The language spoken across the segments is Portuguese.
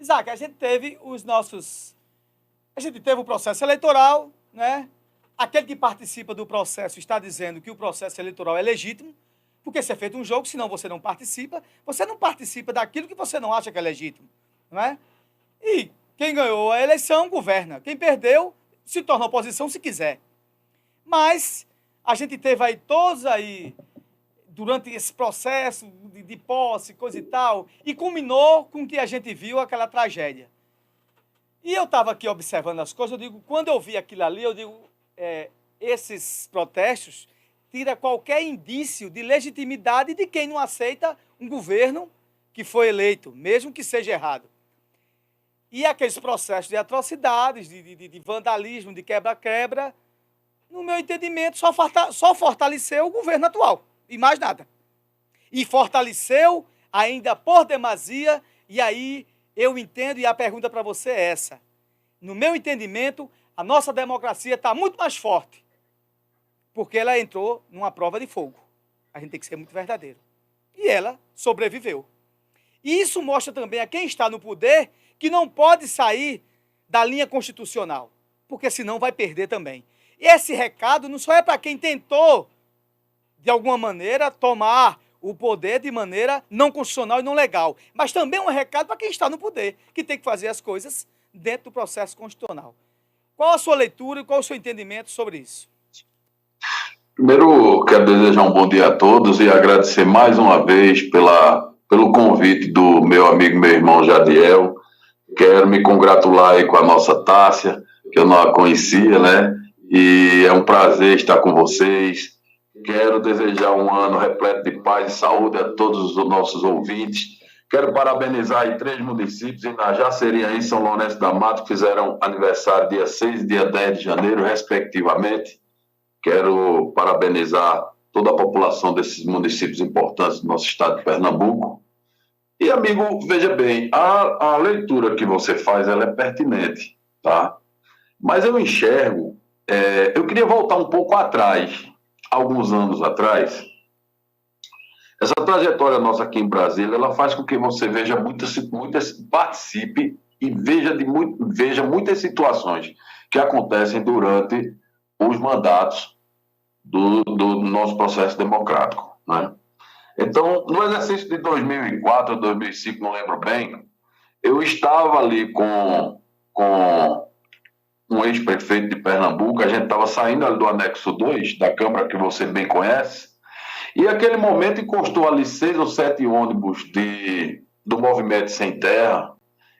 Isaac, a gente teve o processo eleitoral, né? Aquele que participa do processo está dizendo que o processo eleitoral é legítimo, porque se é feito um jogo, senão você não participa daquilo que você não acha que é legítimo, não é? E quem ganhou a eleição governa, quem perdeu se torna oposição se quiser. Mas a gente teve aí todos aí, durante esse processo de posse, coisa e tal, e culminou com o que a gente viu, aquela tragédia. E eu estava aqui observando as coisas, quando eu vi aquilo ali, esses protestos tira qualquer indício de legitimidade de quem não aceita um governo que foi eleito, mesmo que seja errado. E aqueles processos de atrocidades, de vandalismo, de quebra-quebra, no meu entendimento, só fortaleceu o governo atual, e mais nada. E fortaleceu ainda por demasia, e aí eu entendo, e a pergunta para você é essa. No meu entendimento, a nossa democracia está muito mais forte, porque ela entrou numa prova de fogo. A gente tem que ser muito verdadeiro. E ela sobreviveu. E isso mostra também a quem está no poder que não pode sair da linha constitucional, porque senão vai perder também. E esse recado não só é para quem tentou, de alguma maneira, tomar o poder de maneira não constitucional e não legal, mas também um recado para quem está no poder, que tem que fazer as coisas dentro do processo constitucional. Qual a sua leitura e qual o seu entendimento sobre isso? Primeiro, quero desejar um bom dia a todos e agradecer mais uma vez pelo convite do meu amigo, meu irmão Jadiel. Quero me congratular aí com a nossa Tássia, que eu não a conhecia, né? E é um prazer estar com vocês. Quero desejar um ano repleto de paz e saúde a todos os nossos ouvintes. Quero parabenizar aí 3 municípios, Inajaceria e São Lourenço da Mata, que fizeram aniversário dia 6 e dia 10 de janeiro, respectivamente. Quero parabenizar toda a população desses municípios importantes do nosso estado de Pernambuco. E, amigo, veja bem, a leitura que você faz, ela é pertinente, tá? Mas eu enxergo, eu queria voltar um pouco atrás, alguns anos atrás. Essa trajetória nossa aqui em Brasília, ela faz com que você veja participe e veja muitas situações que acontecem durante os mandatos do nosso processo democrático, né? Então, no exercício de 2004, 2005, não lembro bem, eu estava ali com um ex-prefeito de Pernambuco, a gente estava saindo ali do anexo 2 da Câmara, que você bem conhece, e naquele momento encostou ali 6 ou 7 ônibus do Movimento Sem Terra.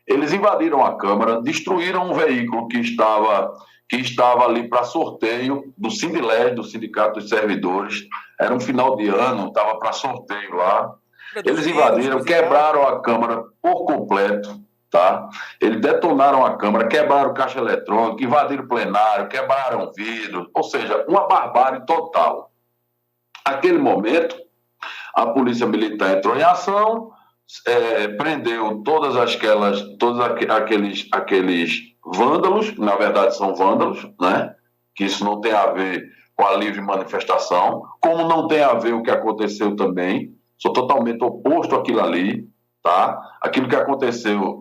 Eles invadiram a Câmara, destruíram um veículo que estava ali para sorteio do Sindilés, do Sindicato dos Servidores. Era um final de ano, estava para sorteio lá. Eles invadiram, quebraram a Câmara por completo, tá? Eles detonaram a Câmara, quebraram caixa eletrônica, invadiram o plenário, quebraram vidro, ou seja, uma barbárie total. Naquele momento, a Polícia Militar entrou em ação, prendeu todos aqueles vândalos, na verdade são vândalos, né? Que isso não tem a ver com a livre manifestação, como não tem a ver o que aconteceu também, sou totalmente oposto àquilo ali, tá? Aquilo que aconteceu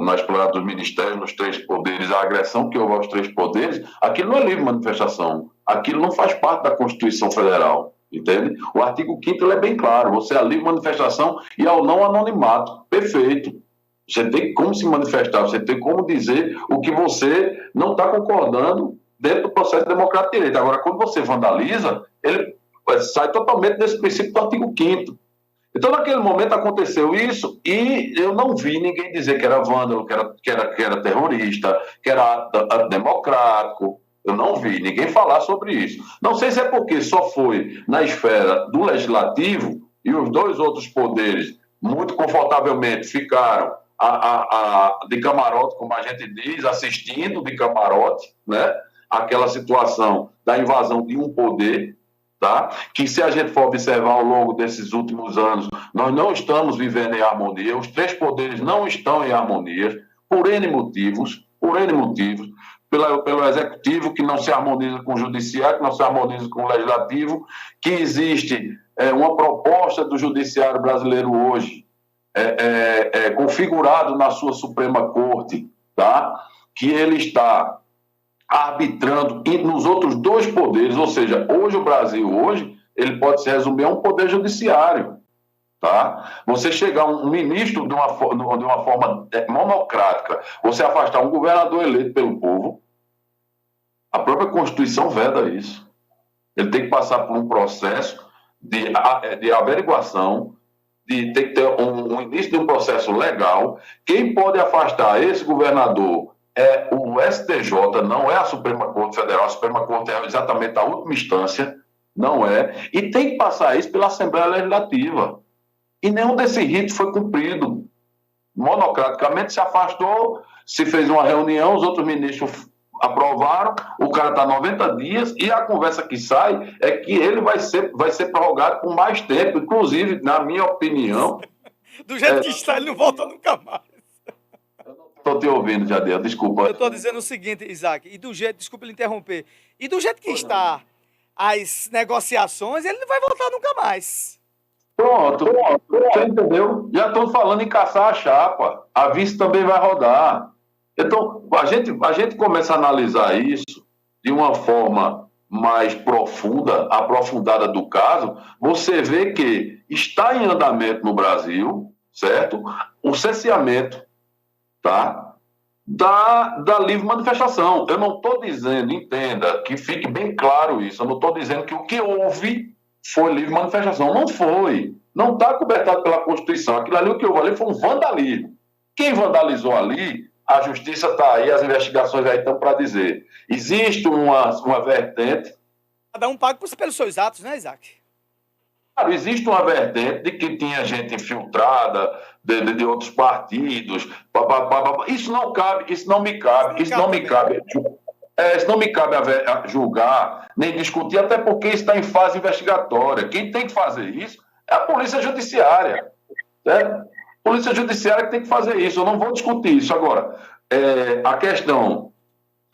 na Esplanada dos Ministérios, nos 3 poderes, a agressão que houve aos 3 poderes, aquilo não é livre manifestação, aquilo não faz parte da Constituição Federal. Entende? O artigo 5º é bem claro, você é a livre manifestação e ao não anonimato, perfeito. Você tem como se manifestar, você tem como dizer o que você não está concordando dentro do processo democrático de direito. Agora, quando você vandaliza, ele sai totalmente desse princípio do artigo 5º. Então, naquele momento aconteceu isso e eu não vi ninguém dizer que era vândalo, que era terrorista, que era antidemocrático. Eu não vi ninguém falar sobre isso. Não sei se é porque só foi na esfera do legislativo e os 2 outros poderes muito confortavelmente ficaram de camarote, como a gente diz, assistindo de camarote, né? Aquela situação da invasão de um poder, tá? Que se a gente for observar ao longo desses últimos anos, nós não estamos vivendo em harmonia, os 3 poderes não estão em harmonia, por N motivos, pelo executivo, que não se harmoniza com o judiciário, que não se harmoniza com o legislativo, que existe uma proposta do judiciário brasileiro hoje, configurado na sua Suprema Corte, tá? Que ele está arbitrando nos outros dois poderes, ou seja, hoje o Brasil, ele pode se resumir a um poder judiciário, tá? Você chegar um ministro de uma forma monocrática, você afastar um governador eleito pelo povo, a própria Constituição veda isso. Ele tem que passar por um processo de averiguação, de ter que ter um início de um processo legal. Quem pode afastar esse governador é o STJ, não é a Suprema Corte Federal. A Suprema Corte é exatamente a última instância, não é. E tem que passar isso pela Assembleia Legislativa. E nenhum desses ritos foi cumprido. Monocraticamente se afastou, se fez uma reunião, os outros ministros aprovaram, o cara está 90 dias e a conversa que sai é que ele vai ser prorrogado por mais tempo. Inclusive, na minha opinião... Do jeito que está, ele não volta nunca mais. Estou te ouvindo, Jadiel, desculpa. Eu estou dizendo o seguinte, Isaac, desculpa lhe interromper, e do jeito que está as negociações, ele não vai voltar nunca mais. Pronto, você entendeu? Já estou falando em caçar a chapa. A vice também vai rodar. Então, a gente começa a analisar isso de uma forma mais profunda, aprofundada do caso, você vê que está em andamento no Brasil, certo? O cerceamento, tá? Da livre manifestação. Eu não estou dizendo, entenda, que fique bem claro isso, eu não estou dizendo que o que houve foi livre manifestação. Não foi. Não está cobertado pela Constituição. Aquilo ali, o que houve ali foi um vandalismo. Quem vandalizou ali... A justiça está aí, as investigações aí estão para dizer. Existe uma vertente... Cada um paga pelos seus atos, né, Isaac? Claro, existe uma vertente de que tinha gente infiltrada de outros partidos. Isso não cabe, isso não me cabe julgar, nem discutir, até porque isso está em fase investigatória. Quem tem que fazer isso é a Polícia Judiciária, certo? Polícia Judiciária que tem que fazer isso, eu não vou discutir isso. Agora, a questão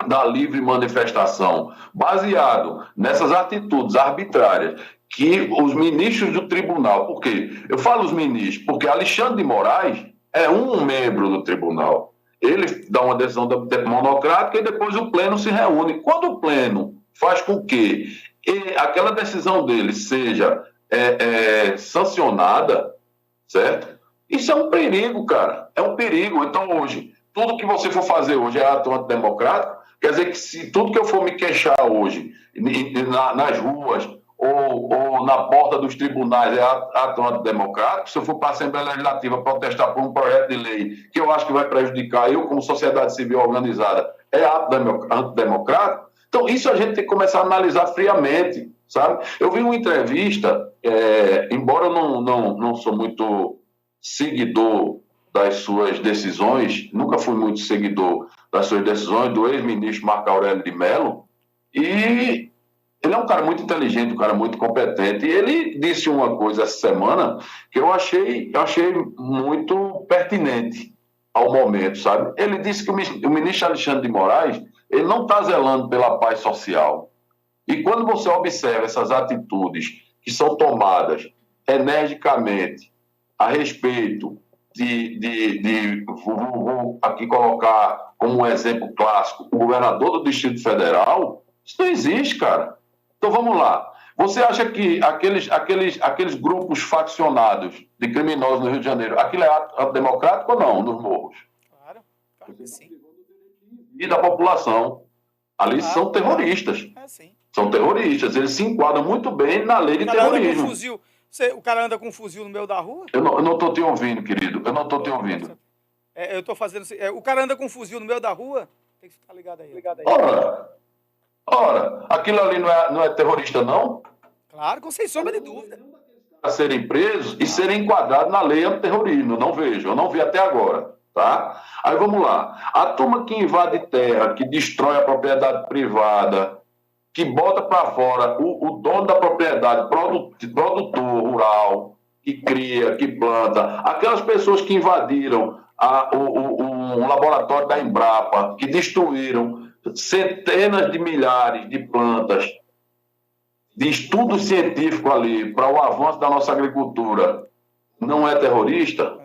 da livre manifestação, baseado nessas atitudes arbitrárias que os ministros do tribunal, por quê? Eu falo os ministros, porque Alexandre de Moraes é um membro do tribunal. Ele dá uma decisão monocrática e depois o pleno se reúne. Quando o pleno faz com que aquela decisão dele seja sancionada, certo? Isso é um perigo, cara. É um perigo. Então, hoje, tudo que você for fazer hoje é ato antidemocrático. Quer dizer que se tudo que eu for me queixar hoje nas ruas ou na porta dos tribunais é ato antidemocrático, se eu for para a Assembleia Legislativa protestar por um projeto de lei que eu acho que vai prejudicar eu como sociedade civil organizada, é ato antidemocrático, então isso a gente tem que começar a analisar friamente, sabe? Eu vi uma entrevista, embora eu não sou muito... seguidor das suas decisões, nunca fui muito seguidor das suas decisões, do ex-ministro Marco Aurélio de Mello, e ele é um cara muito inteligente, um cara muito competente, e ele disse uma coisa essa semana que eu achei muito pertinente ao momento, sabe? Ele disse que o ministro Alexandre de Moraes, ele não está zelando pela paz social. E quando você observa essas atitudes que são tomadas energicamente a respeito vou aqui colocar como um exemplo clássico, o governador do Distrito Federal, isso não existe, cara. Então vamos lá. Você acha que aqueles grupos faccionados de criminosos no Rio de Janeiro, aquilo é antidemocrático ou não, nos morros? Claro que sim. E da população. Ali são terroristas. Sim. São terroristas. Eles se enquadram muito bem na lei de terrorismo. O cara anda com um fuzil no meio da rua? Eu não estou te ouvindo, querido. Eu não estou te ouvindo. Eu estou fazendo... o cara anda com um fuzil no meio da rua? Tem que ficar ligado aí. Ora, aquilo ali não é terrorista, não? Claro, sem sombra de dúvida. A serem presos e serem enquadrados na lei antiterrorismo. Eu não vi até agora. Tá? Aí vamos lá. A turma que invade terra, que destrói a propriedade privada, que bota para fora o dono da propriedade, produtor rural, que cria, que planta, aquelas pessoas que invadiram o laboratório da Embrapa, que destruíram centenas de milhares de plantas, de estudo científico ali para o avanço da nossa agricultura, não é terrorista?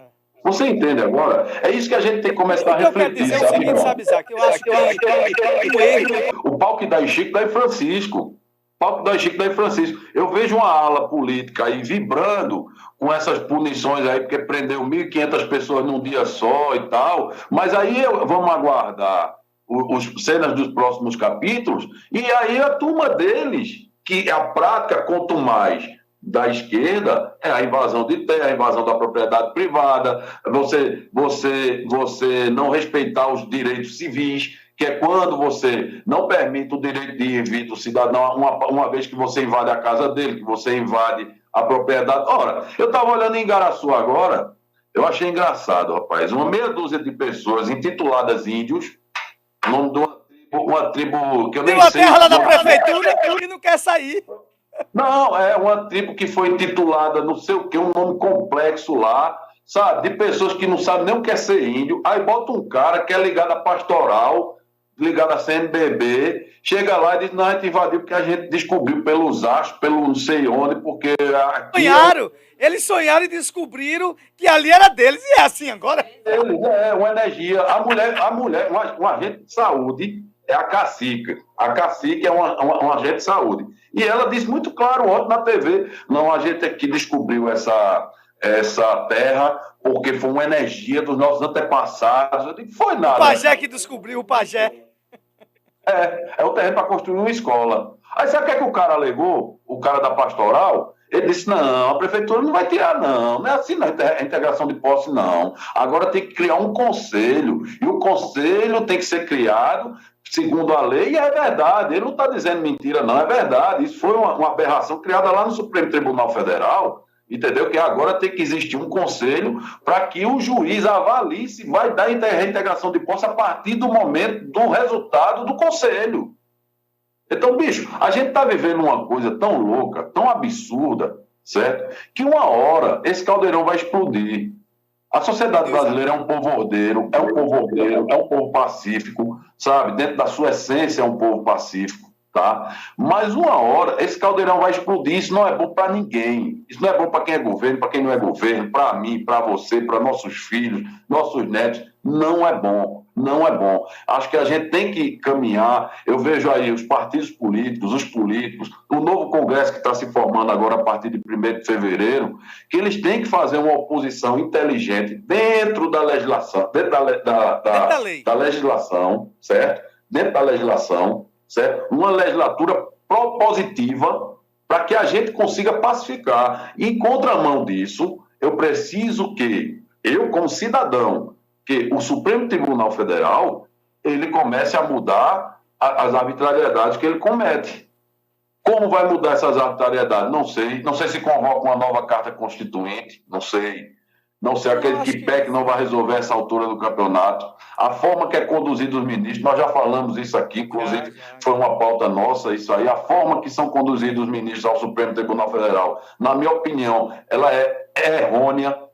Você entende agora? É isso que a gente tem que começar a O que eu quero refletir, dizer é o sabe, seguinte, irmão? sabe, Isaac? Eu acho que o erro... O pau que dá em Chico dá em Francisco. O pau que dá em Chico dá em Francisco. Eu vejo uma ala política aí vibrando com essas punições aí, porque prendeu 1.500 pessoas num dia só e tal. Mas aí vamos aguardar os cenas dos próximos capítulos, e aí a turma deles, que a prática, quanto mais da esquerda, é a invasão de terra, a invasão da propriedade privada, você não respeitar os direitos civis, que é quando você não permite o direito de ir e vir do cidadão, uma vez que você invade a casa dele, que você invade a propriedade. Ora, eu estava olhando em Igaraçu agora, eu achei engraçado, rapaz, uma meia dúzia de pessoas intituladas índios, o nome de uma tribo que eu nem sei... Tem uma terra lá da prefeitura que não quer sair. Não, é uma tribo que foi intitulada não sei o que, um nome complexo lá, sabe? De pessoas que não sabem nem o que é ser índio. Aí bota um cara que é ligado à pastoral, ligado à CNBB, chega lá e diz, não, a gente invadiu porque a gente descobriu pelos astros, pelo não sei onde, porque... Sonharam! Eles sonharam e descobriram que ali era deles, e é assim agora. Eles, uma energia. A mulher um agente de saúde, é a cacique. A cacique é um agente de saúde. E ela disse muito claro ontem na TV, não, a gente aqui descobriu essa terra porque foi uma energia dos nossos antepassados. Eu digo, foi nada. O pajé que descobriu, o pajé. É o terreno para construir uma escola. Aí sabe o que é que o cara alegou? O cara da pastoral? Ele disse, não, a prefeitura não vai tirar, não. Não é assim, não, a integração de posse, não. Agora tem que criar um conselho. E o conselho tem que ser criado segundo a lei, e é verdade. Ele não está dizendo mentira, não. É verdade. Isso foi uma aberração criada lá no Supremo Tribunal Federal, entendeu? Que agora tem que existir um conselho para que o juiz avalie se vai dar reintegração de posse a partir do momento do resultado do conselho. Então, bicho, a gente está vivendo uma coisa tão louca, tão absurda, certo? Que uma hora esse caldeirão vai explodir. A sociedade brasileira é um povo ordeiro, é um povo pacífico, sabe? Dentro da sua essência é um povo pacífico, tá? Mas uma hora esse caldeirão vai explodir, isso não é bom para ninguém. Isso não é bom para quem é governo, para quem não é governo, para mim, para você, para nossos filhos, nossos netos. Não é bom. Não é bom. Acho que a gente tem que caminhar. Eu vejo aí os partidos políticos, os políticos, o novo Congresso que está se formando agora a partir de 1º de fevereiro, que eles têm que fazer uma oposição inteligente dentro da legislação, da legislação, certo? Dentro da legislação, certo? Uma legislatura propositiva para que a gente consiga pacificar. E, em contramão disso, eu preciso que eu, como cidadão, que o Supremo Tribunal Federal ele comece a mudar as arbitrariedades que ele comete. Como vai mudar essas arbitrariedades? Não sei. Não sei se convoca uma nova carta constituinte. Não sei. Não sei. Aquele que PEC não vai resolver essa altura do campeonato. A forma que é conduzido os ministros, nós já falamos isso aqui, inclusive foi uma pauta nossa, isso aí. A forma que são conduzidos os ministros ao Supremo Tribunal Federal, na minha opinião, ela é errônea.